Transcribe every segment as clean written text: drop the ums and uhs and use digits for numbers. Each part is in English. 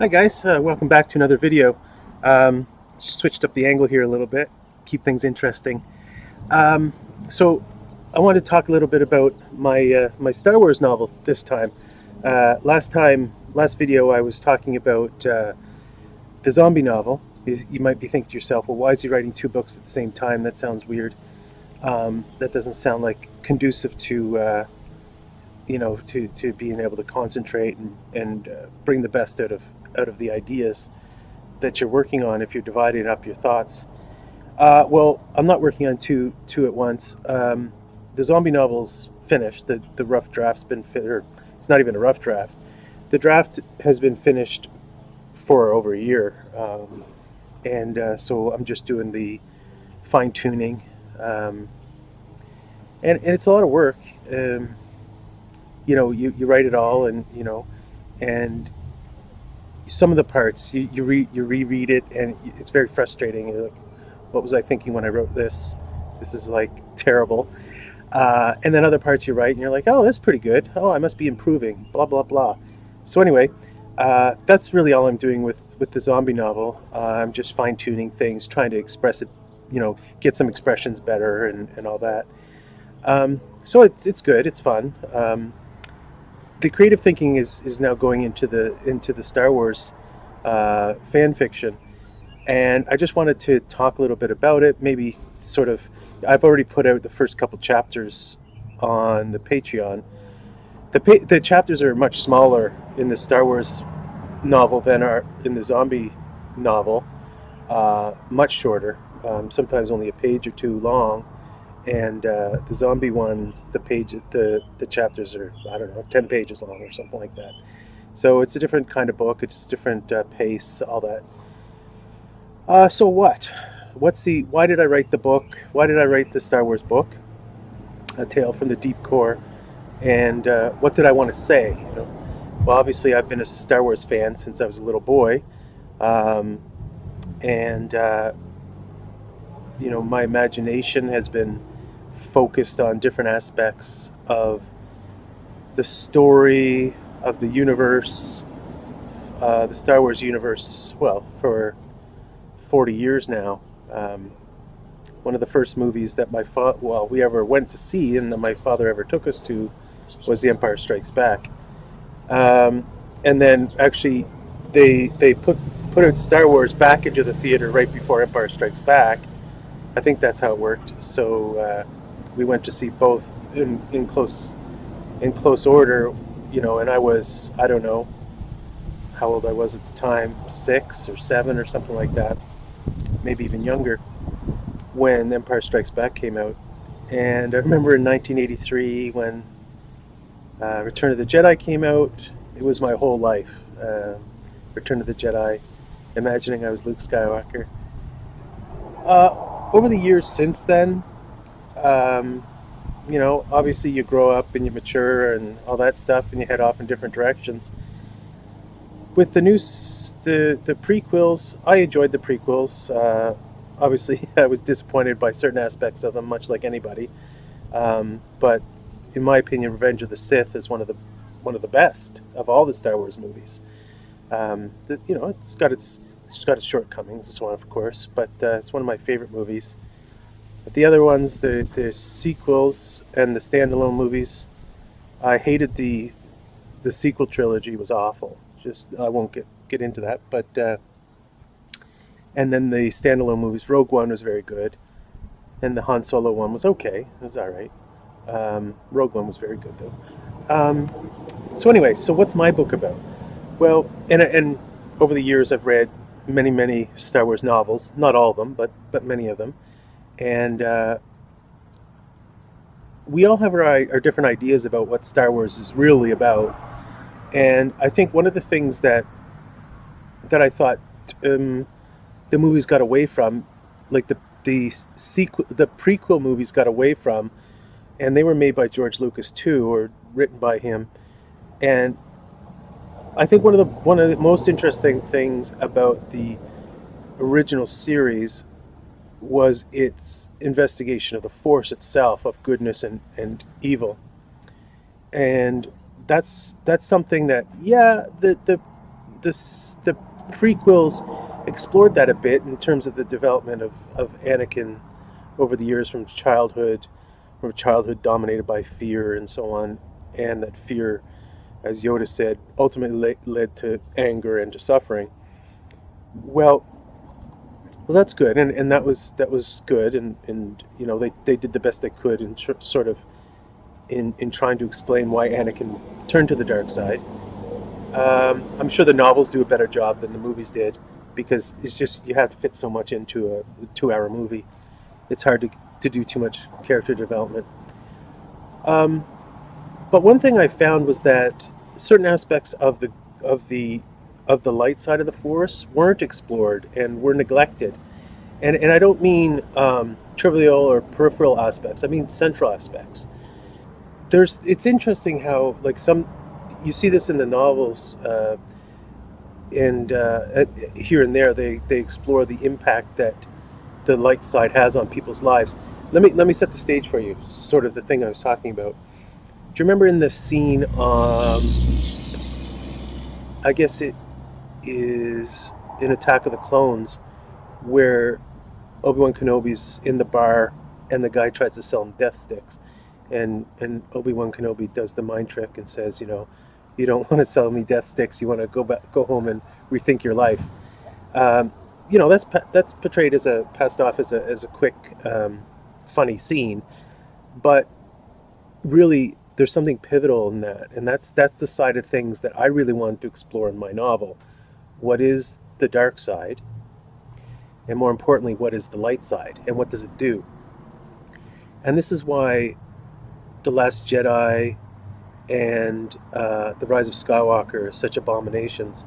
Hi guys, welcome back to another video. Switched up the angle here a little bit, keep things interesting. Um, so I want to talk a little bit about my Star Wars novel this time. Last video, I was talking about the zombie novel. You might be thinking to yourself, well, why is he writing two books at the same time? That sounds weird. That doesn't sound like conducive to to being able to concentrate and bring the best out of the ideas that you're working on if you're dividing up your thoughts. Well, I'm not working on two at once. The zombie novel's finished. The rough draft's been or it's not even a rough draft. The draft has been finished for over a year, and so I'm just doing the fine tuning, and it's a lot of work. You write it all, and some of the parts you reread it, and it's very frustrating. You're like, what was I thinking when I wrote this? This is like terrible. And then other parts you write, and you're like, oh, that's pretty good. Oh, I must be improving. Blah blah blah. So anyway, that's really all I'm doing with the zombie novel. I'm just fine tuning things, trying to express it, get some expressions better and all that. So it's good. It's fun. The creative thinking is now going into the Star Wars fan fiction, and I just wanted to talk a little bit about it. Maybe sort of, I've already put out the first couple chapters on the Patreon. The chapters are much smaller in the Star Wars novel than are in the zombie novel. Much shorter, sometimes only a page or two long, and the zombie ones, the chapters are, I don't know, 10 pages long or something like that. So it's a different kind of book. It's different pace, all that. So what? Why did I write the book? Why did I write the Star Wars book, A Tale from the Deep Core? And what did I want to say? Well, obviously I've been a Star Wars fan since I was a little boy, um, and my imagination has been focused on different aspects of the story of the universe, the Star Wars universe. Well, for 40 years now. One of the first movies that we ever went to see, and that my father ever took us to, was The Empire Strikes Back. And then actually, they put out Star Wars back into the theater right before Empire Strikes Back. I think that's how it worked. So we went to see both in close order, and I don't know how old I was at the time, 6 or 7 or something like that, maybe even younger, when Empire Strikes Back came out. And I remember in 1983 when Return of the Jedi came out. It was my whole life. Return of the Jedi, imagining I was Luke Skywalker. Over the years since then, obviously you grow up and you mature and all that stuff, and you head off in different directions. With the prequels, I enjoyed the prequels. Obviously, I was disappointed by certain aspects of them, much like anybody. But in my opinion, Revenge of the Sith is one of the best of all the Star Wars movies. It's got its shortcomings. This one, of course, but it's one of my favorite movies. But the other ones, the sequels and the standalone movies, I hated the sequel trilogy. Was awful. Just I won't get into that, but and then the standalone movies. Rogue One was very good, and the Han Solo one was okay. It was all right. Rogue One was very good though. So anyway, so what's my book about? Well, and over the years I've read many Star Wars novels. Not all of them, but many of them, and we all have our different ideas about what Star Wars is really about. And I think one of the things that I thought the movies got away from, like the prequel movies got away from, and they were made by George Lucas too, or written by him. And I think one of the most interesting things about the original series was its investigation of the Force itself, of goodness and evil. And that's something that, yeah, the the prequels explored that a bit in terms of the development of Anakin over the years from childhood dominated by fear and so on, and that fear, as Yoda said, ultimately led to anger and to suffering. Well, well, that's good, and that was good, and they did the best they could in sort of in trying to explain why Anakin turned to the dark side. I'm sure the novels do a better job than the movies did because it's just you have to fit so much into a 2 hour movie. It's hard to do too much character development. Um, but one thing I found was that certain aspects of the of the light side of the force weren't explored and were neglected. And I don't mean trivial or peripheral aspects. I mean central aspects. It's interesting how like some you see this in the novels and here and there they explore the impact that the light side has on people's lives. Let me set the stage for you. Sort of the thing I was talking about. Do you remember in the scene? I guess it is in Attack of the Clones where Obi-Wan Kenobi's in the bar and the guy tries to sell him death sticks, and Obi-Wan Kenobi does the mind trick and says, you don't want to sell me death sticks. You want to go home and rethink your life. Um, that's portrayed as a passed off as a quick, funny scene, but really there's something pivotal in that, and that's the side of things that I really wanted to explore in my novel. What is the dark side, and more importantly, what is the light side, and what does it do? And this is why the Last Jedi and the Rise of Skywalker are such abominations.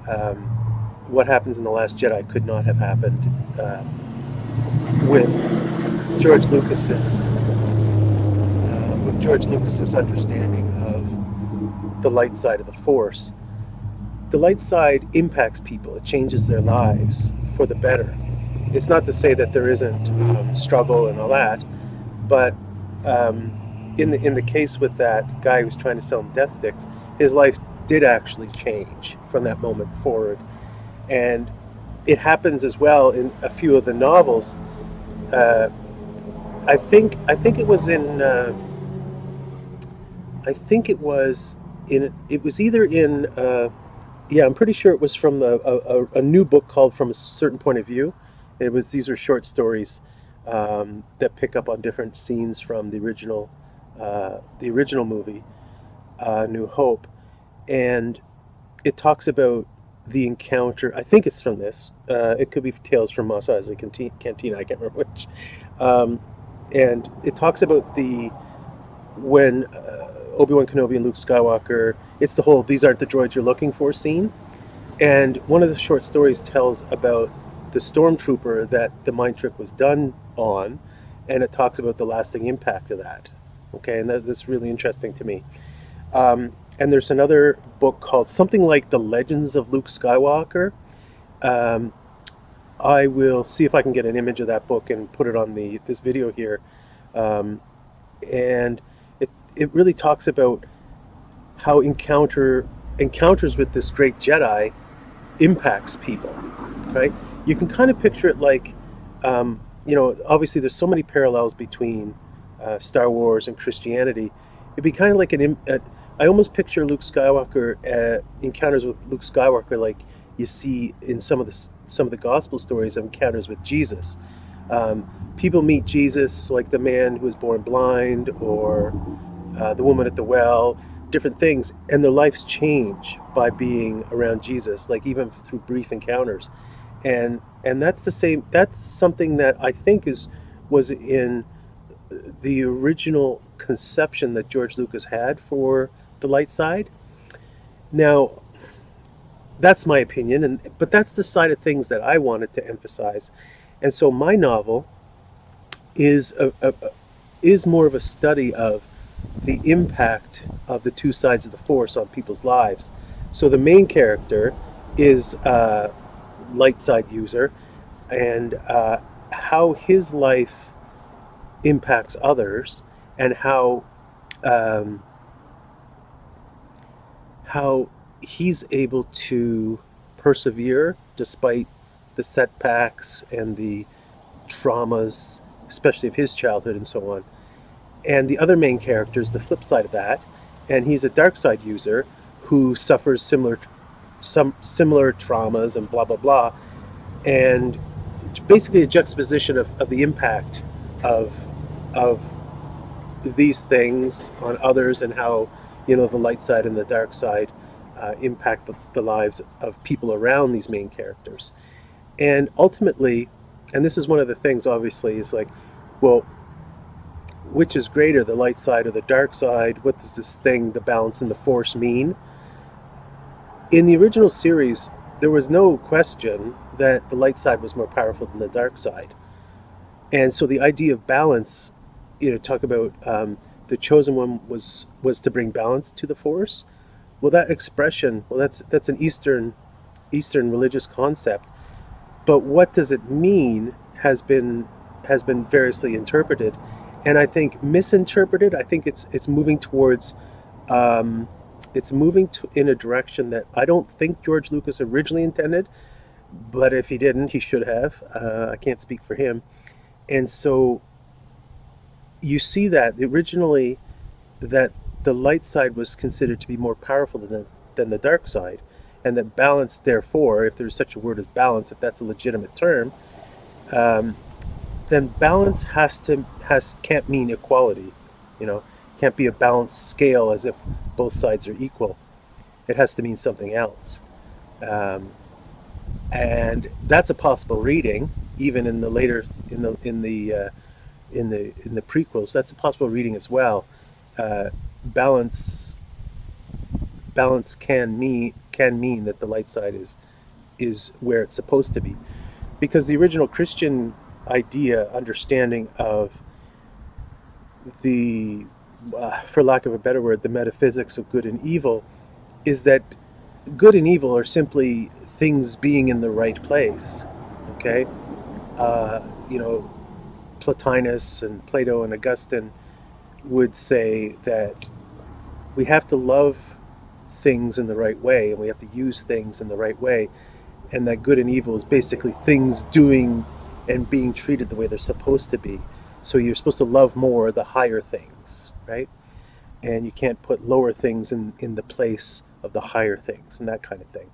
Um, what happens in the Last Jedi could not have happened with George Lucas's understanding of the light side of the Force. The light side impacts people. It changes their lives for the better. It's not to say that there isn't struggle and all that, but in the case with that guy who was trying to sell him death sticks, his life did actually change from that moment forward, and it happens as well in a few of the novels. Uh, I think it was in I think it was either in yeah, I'm pretty sure it was from a new book called From a Certain Point of View. These are short stories that pick up on different scenes from the original movie, New Hope, and it talks about the encounter. I think it's from this. It could be Tales from Mos Eisley Cantina. I can't remember which. Um, and it talks about the when Obi-Wan Kenobi and Luke Skywalker. It's the whole "these aren't the droids you're looking for" scene. And one of the short stories tells about the stormtrooper that the mind trick was done on, and it talks about the lasting impact of that. Okay, and that's really interesting to me. And there's another book called something like The Legends of Luke Skywalker. Um, I will see if I can get an image of that book and put it on the this video here. Um, and it really talks about how encounters with this great Jedi impacts people, right? You can kind of picture it like, obviously there's so many parallels between Star Wars and Christianity. It'd be kind of like I almost picture Luke Skywalker encounters with Luke Skywalker like you see in some of the gospel stories of encounters with Jesus. People meet Jesus, like the man who was born blind, or the woman at the well, different things, and their lives change by being around Jesus, like even through brief encounters. And that's the same. That's something that I think was in the original conception that George Lucas had for the light side. Now, that's my opinion, but that's the side of things that I wanted to emphasize. And so my novel is is more of a study of the impact of the two sides of the force on people's lives. So the main character is a light side user, and how his life impacts others, and um, how he's able to persevere despite the setbacks and the traumas, especially of his childhood and so on. And the other main character is the flip side of that, and he's a dark side user who suffers some similar traumas and blah blah blah, and basically a juxtaposition of the impact of of these things on others, and how the light side and the dark side impact the lives of people around these main characters. And ultimately, and this is one of the things, obviously, is like, well, which is greater, the light side or the dark side? What does this thing, the balance and the force, mean? In the original series, there was no question that the light side was more powerful than the dark side. And so the idea of balance, talk about the chosen one was to bring balance to the force. Well, that expression, well, that's an Eastern religious concept. But what does it mean has been variously interpreted, and I think misinterpreted. I think it's moving towards in a direction that I don't think George Lucas originally intended. But if he didn't, he should have. I can't speak for him. And so you see that originally that the light side was considered to be more powerful than the dark side, and that balance, therefore, if there's such a word as balance, if that's a legitimate term, um, then balance can't mean equality. You know, can't be a balanced scale as if both sides are equal. It has to mean something else, um, and that's a possible reading. Even in the later in the prequels, that's a possible reading as well. Uh, balance balance can mean that the light side is where it's supposed to be, because the original Christian understanding of the for lack of a better word, the metaphysics of good and evil, is that good and evil are simply things being in the right place. Okay, uh, you know, Plotinus and Plato and Augustine would say that we have to love things in the right way, and we have to use things in the right way, and that good and evil is basically things doing and being treated the way they're supposed to be. So you're supposed to love more the higher things, right? And you can't put lower things in the place of the higher things and that kind of thing.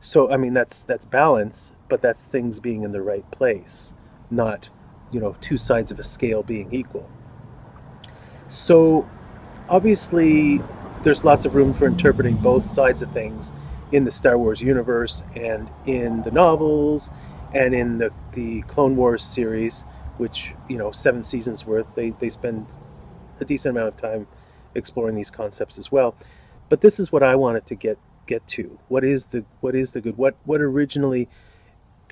So I mean, that's balance, but that's things being in the right place, not two sides of a scale being equal. So obviously, there's lots of room for interpreting both sides of things in the Star Wars universe, and in the novels, and in the Clone Wars series, which, 7 seasons worth. They spend a decent amount of time exploring these concepts as well. But this is what I wanted to get to. What is the good? What originally?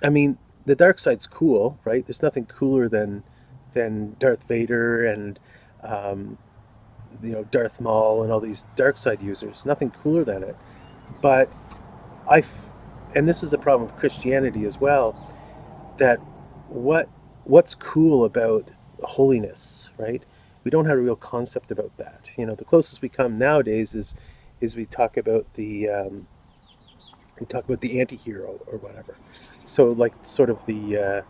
I mean, the dark side's cool, right? There's nothing cooler than Darth Vader and um, Darth Maul and all these dark side users. Nothing cooler than it. But I, and this is the problem of Christianity as well. That what's cool about holiness, right? We don't have a real concept about that. The closest we come nowadays is we talk about the anti-hero or whatever. So like sort of the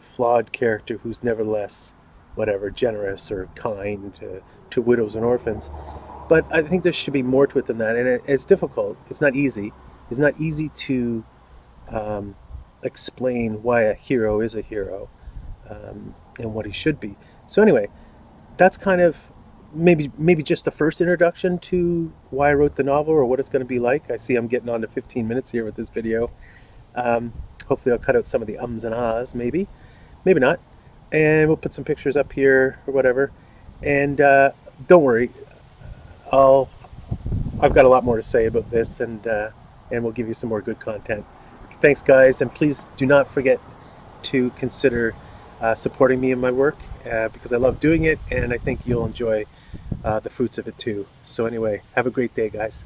flawed character who's nevertheless whatever generous or kind to widows and orphans. But I think there should be more to it than that, and it's difficult. It's not easy. It's not easy to um, explain why a hero is a hero, and what he should be. So anyway, that's kind of maybe just the first introduction to why I wrote the novel, or what it's going to be like. I see I'm getting on to 15 minutes here with this video. Um, Hopefully I'll cut out some of the ums and ahs, maybe not, and we'll put some pictures up here or whatever. And don't worry, I'll I've got a lot more to say about this, and we'll give you some more good content. Thanks, guys, and please do not forget to consider supporting me in my work, because I love doing it, and I think you'll enjoy the fruits of it too. So anyway, have a great day, guys.